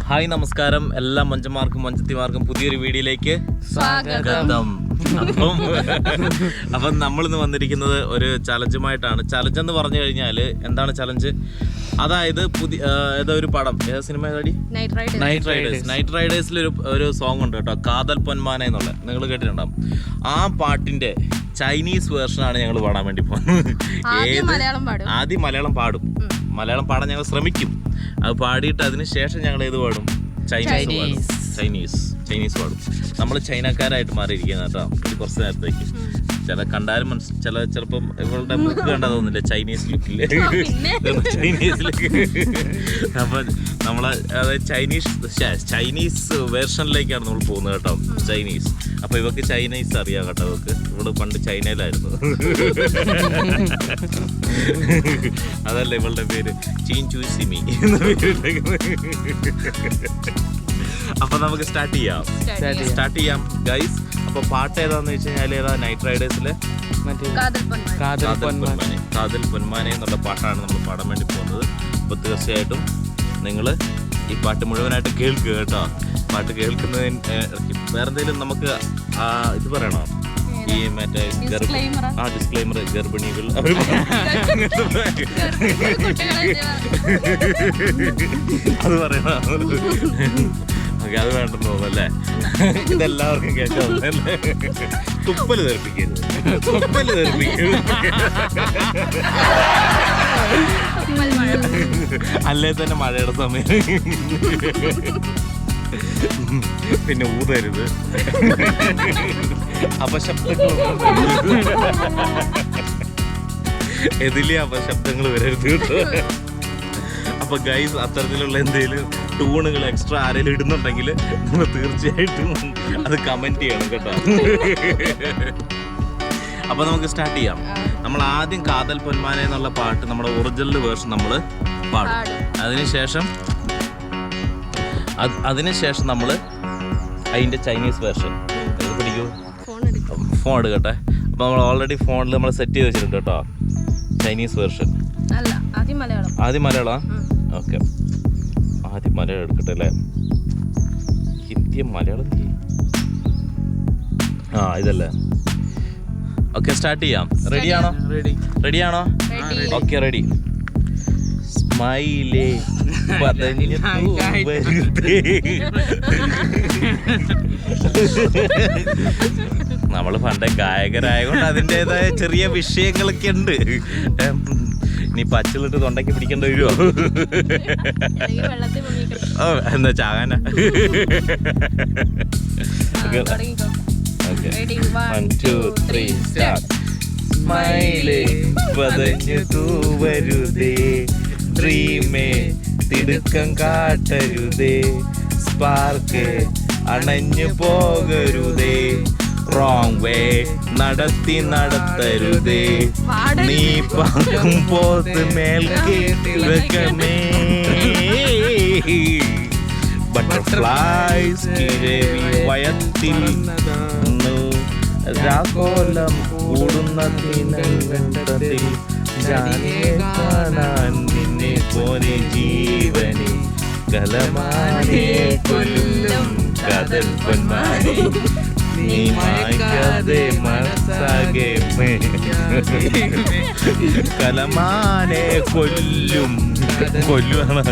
Hi നമസ്കാരം, എല്ലാ മൊഞ്ചന്മാർക്കും മൊഞ്ചത്തിമാർക്കും പുതിയൊരു വീഡിയോയിലേക്ക് സ്വാഗതം. അപ്പം നമ്മളിന്ന് വന്നിരിക്കുന്നത് ഒരു ചലഞ്ചുമായിട്ടാണ്. ചലഞ്ച് എന്ന് പറഞ്ഞു കഴിഞ്ഞാൽ എന്താണ് ചലഞ്ച്? അതായത് ഏതൊരു പടം, ഏത് സിനിമ ഏതാടി? നൈറ്റ് റൈഡേഴ്സിൽ ഒരു സോങ് ഉണ്ട് കേട്ടോ, കാതൽ പൊന്മാന എന്നുള്ള, നിങ്ങൾ കേട്ടിട്ടുണ്ടാവും. ആ പാട്ടിന്റെ ചൈനീസ് വേർഷനാണ് ഞങ്ങൾ പാടാൻ വേണ്ടി പോകുന്നത്. ആദ്യം മലയാളം പാടും, മലയാളം പാടാൻ ഞങ്ങൾ ശ്രമിക്കും. അത് പാടിയിട്ട് അതിന് ശേഷം ഞങ്ങൾ ഏത് പാടും? ചൈനീസ് പാടും. നമ്മൾ ചൈനക്കാരായിട്ട് മാറിയിരിക്കുന്ന കേട്ടോ കുറച്ച് നേരത്തേക്ക്. ചില കണ്ടാലും ചിലപ്പം ഇവളുടെ ബുക്ക് കണ്ടാ തോന്നില്ല, ചൈനീസ് ലുക്കില്ലേ, ചൈനീസ് ലുക്ക്. അപ്പം നമ്മളെ അതായത് ചൈനീസ് വേർഷനിലേക്കാണ് നമ്മൾ പോകുന്നത് കേട്ടോ, ചൈനീസ്. അപ്പൊ ഇവക്ക് ചൈനീസ് അറിയാം കേട്ടോ, ഇവള് പണ്ട് ചൈനയിലായിരുന്നു. അതല്ല ഇവളുടെ പേര്, ചീൻ ചൂസിമി എന്ന പേര്. അപ്പൊ നമുക്ക് സ്റ്റാർട്ട് ചെയ്യാം ഗൈസ്. അപ്പൊ പാട്ട് ഏതാന്ന് വെച്ച് കഴിഞ്ഞാൽ ഏതാ? നൈറ്റ് റൈഡേഴ്സിലെ കാതൽ പൊന്മാനെ എന്നുള്ള പാട്ടാണ് നമ്മൾ പാടാൻ വേണ്ടി പോകുന്നത്. അപ്പൊ തീർച്ചയായിട്ടും നിങ്ങൾ ഈ പാട്ട് മുഴുവനായിട്ട് കേൾക്കുക കേട്ടോ. പാട്ട് കേൾക്കുന്നതിന് വേറെ എന്തെങ്കിലും നമുക്ക് ഇത് പറയണോ? ഈ മറ്റേ ഡിസ്ക്ലൈമർ, ഗർഭിണികൾ അത് പറയണോ? അത് വേണ്ടെന്ന് തോന്നുന്നല്ലേ? ഇതെല്ലാവർക്കും കേൾക്കാവുന്നല്ലേ? തുപ്പല് തെറിപ്പിക്കരുത്. അല്ലേ തന്നെ മഴയുടെ സമയം. പിന്നെ ഊതരുത്, അപശബ്ദങ്ങൾ, എതിലെ അപശബ്ദങ്ങൾ വരരുത് കേട്ടോ. അപ്പൊ ഗൈസ്, അത്തരത്തിലുള്ള എന്തെങ്കിലും ടൂണുകൾ എക്സ്ട്രാ ആരെങ്കിലും ഇടുന്നുണ്ടെങ്കിൽ നിങ്ങൾ തീർച്ചയായിട്ടും അത് കമന്റ് ചെയ്യണം കേട്ടോ. അപ്പൊ നമുക്ക് സ്റ്റാർട്ട് ചെയ്യാം. നമ്മൾ ആദ്യം കാതൽ പൊന്മാന എന്നുള്ള പാട്ട് നമ്മുടെ ഒറിജിനൽ വേർഷൻ നമ്മൾ പാടും. അതിനുശേഷം നമ്മൾ അതിന്റെ ചൈനീസ് വേർഷൻ പിടിക്കൂ. ഫോൺ എടുക്കട്ടെ. അപ്പൊ നമ്മൾ ഓൾറെഡി ഫോണിൽ നമ്മൾ സെറ്റ് ചെയ്ത് വെച്ചിട്ടുണ്ട് കേട്ടോ, ചൈനീസ് വേർഷൻ. ആദ്യം മലയാളം. ഓക്കെ, ആദ്യം മലയാളം എടുക്കട്ടെ അല്ലേ? ഹിന്ദി മലയാളം ഇതല്ലേ? ഓക്കെ, സ്റ്റാർട്ട് ചെയ്യാം. റെഡിയാണോ? Okay, ready. സ്മൈലേ പതഞ്ഞു നമ്മള് പണ്ടേ ഗായകരായതുകൊണ്ട് അതിൻ്റെതായ ചെറിയ വിഷയങ്ങളൊക്കെ ഉണ്ട്. നീ പച്ചിലിട്ട് തൊണ്ടയ്ക്ക് പിടിക്കേണ്ടി വരുമോ? എന്താ ചാകാന? സ്മൈലേ പതഞ്ഞു തൂവരുതേ, ഡ്രീമേ തിടുക്കം കാട്ടരുതേ, സ്പാർക്ക് അണഞ്ഞു പോകരുതേ, റോങ് വേ നടത്തരുതേ, നീ പാക്കും പോത്ത് മേൽക്കേ ബട്ടർഫ്ലൈസ് വയത്തിൽ രാഗോലം കൂടുന്ന ദിനത്തിൽ കാണാൻ നിന്നെ പോലെ ജീവനെ കലമാനെ കൊല്ലും കാതൽ പൊന്മാനെ, നീ മായ്ക്കാതെ മനസ്സാകെ കലമാനെ കൊല്ലുവാണോ?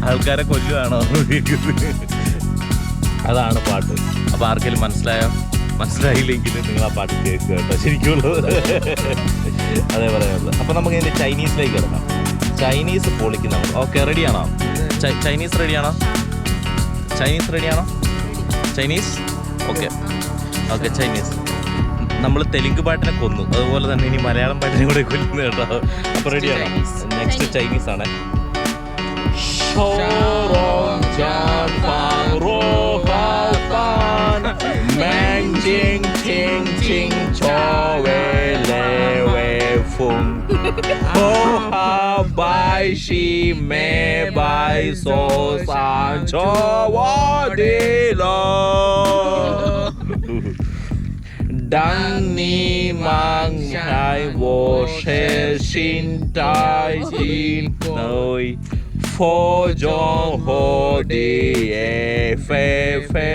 ആൾക്കാരെ കൊല്ലുവാണോ? അതാണ് പാട്ട്. അപ്പൊ ആർക്കെങ്കിലും മനസ്സിലായില്ലെങ്കിൽ നിങ്ങൾ ആ പാട്ട് കേൾക്കുക കേട്ടോ, ശരിക്കുള്ളത് അതേ പറയാനുള്ളത്. അപ്പൊ നമുക്ക് ഇതിന്റെ ചൈനീസിലേക്ക് കിടക്കാം. ചൈനീസ് പൊളിക്കുന്ന. ഓക്കെ, റെഡിയാണോ? ചൈനീസ് റെഡിയാണോ? Chinese okay. ചൈനീസ്. നമ്മൾ തെലുങ്ക് പാട്ടിനെ കൊന്നു, അതുപോലെ തന്നെ ഇനി മലയാളം പാട്ടിനെ കൂടെ കൊല്ലുന്നു കേട്ടോ. അപ്പൊ റെഡിയാണോ? നെക്സ്റ്റ് ചൈനീസ് ആണ്. Dang ni mang hai wo she shin tai jin noi Fo Jong Ho Di E Fe Fe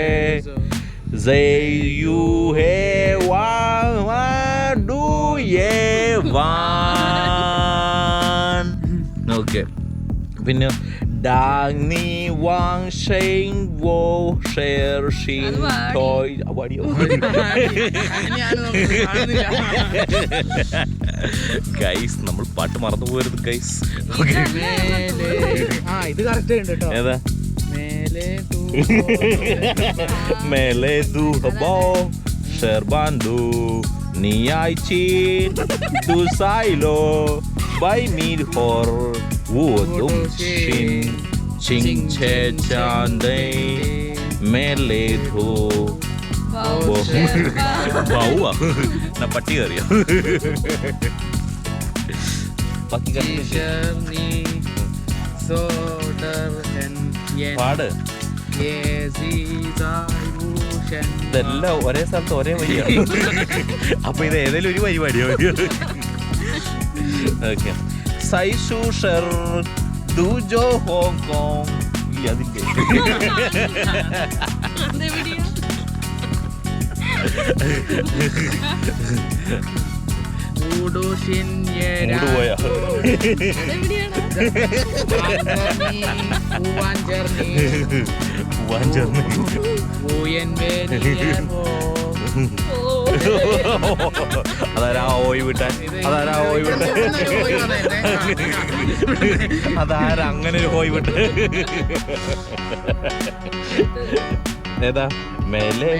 Zay Yu He Wang Wan Du Ye Wan. Okay. പിന്നെ Dang Ni Wang Sheng Wo Sher Shin Toy Awadiyo. Guys നമ്മൾ പാട്ട് മറന്നു പോകരുത് guys. ഇത് correct ഉണ്ട് കേട്ടോ. ഏതാ? മേലെ ദു ഹബോ ഷെർബാൻഡു നീ ഐ ചീൻ ദു സൈലോ ബൈ മീർ ഹോർ വോ ദും ഷിൻ ചിങ് ചേ ചാൻദേ മേലെ ദു ബൗവാ na പട്ടി കയറിയോ? ബാക്കി പാട്. ഇതെല്ലാം ഒരേ സ്ഥലത്ത് ഒരേ വരിയാണ്. അപ്പൊ ഇത് ഏതെങ്കിലും ഒരു വരി പാടിയോ? ഓക്കെ. സൈഷു ഷെർ ദുജോ ഹോങ്കോങ്. ഇല്ല അതിന്റെ പോയാ അതാരാ ഓയി വിട്ടാൻ? അതാരാ ഓയി വിട്ട? അതാരാ അങ്ങനെ ഒരു ഓയി വിട്ട്? ഏതാ? മേലെ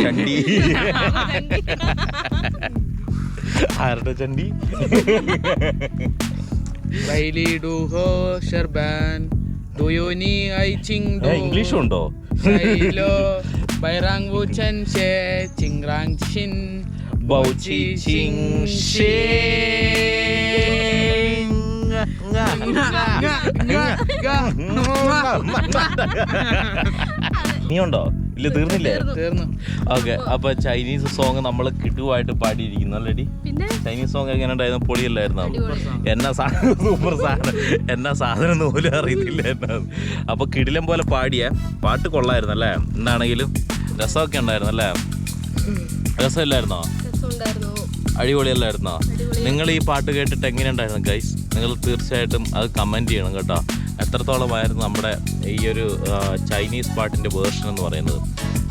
ചണ്ടി. ആരുടെ ചണ്ടി? ഇംഗ്ലീഷും ഉണ്ടോ? നീ ഉണ്ടോ? ഇല്ല, തീർന്നില്ലേ? തീർന്നു. ഓക്കെ. അപ്പൊ ചൈനീസ് സോങ് നമ്മൾ കിട്ടുവായിട്ട് പാടിയിരിക്കുന്നു അല്ലേടി? ചൈനീസ് സോങ് എങ്ങനെ ഉണ്ടായിരുന്നു? പൊളിയല്ലായിരുന്നു? എന്നാ സാധനം, സൂപ്പർ സാധനം. എന്നാ സാധനം പോലും അറിയത്തില്ല എന്നാ. അപ്പൊ കിടിലം പോലെ പാടിയ പാട്ട് കൊള്ളായിരുന്നു അല്ലേ? എന്താണെങ്കിലും രസമൊക്കെ ഉണ്ടായിരുന്നു അല്ലേ? രസമില്ലായിരുന്നോ? അടിപൊളിയല്ലായിരുന്നോ? നിങ്ങൾ ഈ പാട്ട് കേട്ടിട്ട് എങ്ങനെ ഉണ്ടായിരുന്നു ഗൈസ്? നിങ്ങൾ തീർച്ചയായിട്ടും അത് കമൻറ്റ് ചെയ്യണം കേട്ടോ. എത്രത്തോളമായിരുന്നു നമ്മുടെ ഈ ഒരു ചൈനീസ് പാട്ടിൻ്റെ വേർഷൻ എന്ന് പറയുന്നത്.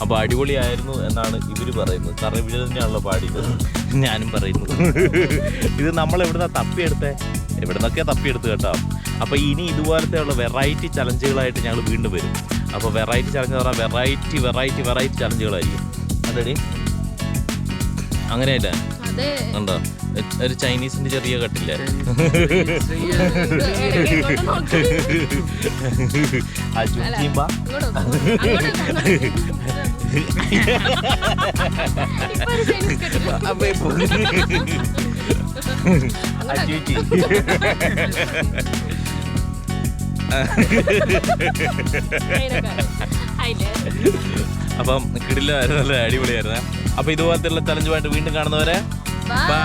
അപ്പോൾ അടിപൊളിയായിരുന്നു എന്നാണ് ഇവർ പറയുന്നത്. കാരണം ഇവർ തന്നെയാണല്ലോ പാടിയത്, ഞാനും പറയുന്നു. ഇത് നമ്മൾ എവിടുന്നാണ് തപ്പിയെടുത്തേ? എവിടുന്നൊക്കെ തപ്പിയെടുത്ത് കേട്ടോ. അപ്പോൾ ഇനി ഇതുപോലത്തെയുള്ള വെറൈറ്റി ചലഞ്ചുകളായിട്ട് ഞങ്ങൾ വീണ്ടും വരും. അപ്പോൾ വെറൈറ്റി ചലഞ്ച് എന്ന് പറഞ്ഞാൽ വെറൈറ്റി ചലഞ്ചുകളായിരിക്കും. അതെടി അങ്ങനെയല്ലേ? ഉണ്ടോ? ഒരു ചൈനീസിന്റെ ചെറിയ കട്ടില്ലേ? അപ്പം കിടിലായിരുന്നു, നല്ല അടിപൊളിയായിരുന്നു. അപ്പൊ ഇതുപോലത്തെ ചലഞ്ചുമായിട്ട് വീണ്ടും കാണുന്നവരെ ബൈ.